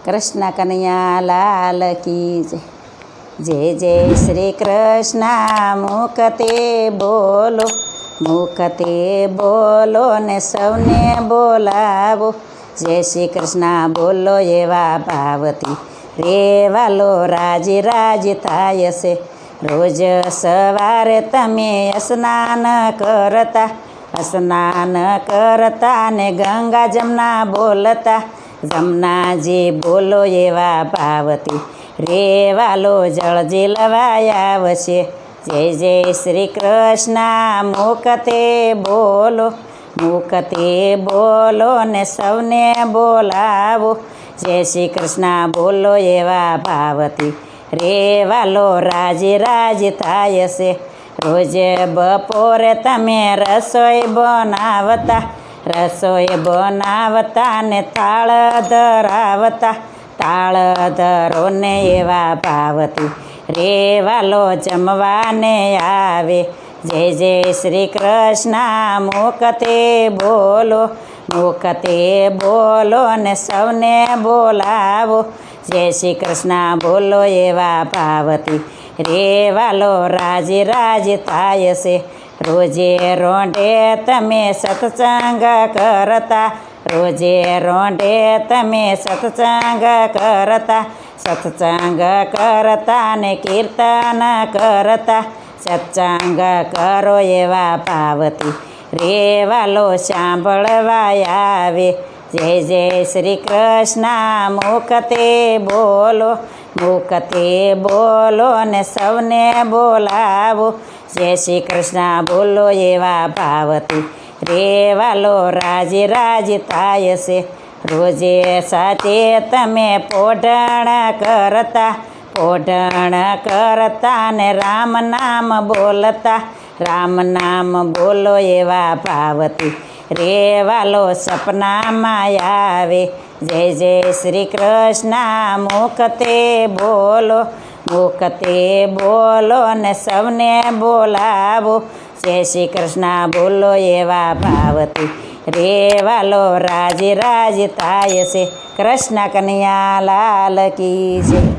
કૃષ્ણ કનૈયા લાલ કી જય. જય જય શ્રી કૃષ્ણ. મુખતે બોલો ને સૌને બોલાવો. જય શ્રી કૃષ્ણ બોલો એવા ભાવથી રેવાલો રાજી રાજી થાય છે. રોજ સવારે તમે સ્નાન કરતા ને ગંગા જમના બોલતા. જમનાજી બોલો એવા ભાવથી રેવાલો જળજી લવાયા આવશે. જય જય શ્રી કૃષ્ણ. મુખતે બોલો ને સૌને બોલાવો. જય શ્રી કૃષ્ણ બોલો એવા ભાવથી રેવાલો રાજી રાજી થાય છે. રોજે બપોરે તમે રસોઈ બનાવતા ને થાળ ધરો ને એવા ભાવથી રેવાલો જમવાને આવે. જય જય શ્રી કૃષ્ણ. મુખતે બોલો ને સૌને બોલાવો. જય શ્રી કૃષ્ણ બોલો એવા ભાવથી રેવાલો રાજી રાજી થાય છે. રોજે રોંઢે તમે સત્સંગ કરતા ને કીર્તન કરતા. સત્સંગ કરો એવા ભાવથી રેવાલો સાંભળવા આવે. જય જય શ્રી કૃષ્ણ. મુખતે બોલો ને સૌને બોલાવો. જય શ્રી કૃષ્ણ બોલો એવા ભાવથી રેવાલો રાજી રાજી થાય છે. રોજે સાથે તમે પોઢણ કરતા ને રામ નામ બોલો એવા ભાવથી રેવાલો સપનામાં આવે. જય જય શ્રી કૃષ્ણ. મુખતે બોલો ને સૌને બોલાવો. જય શ્રી કૃષ્ણ બોલો એવા ભાવથી રેવાલો રાજી રાજી થાય છે. કૃષ્ણ કનૈયા લાલ કી જય.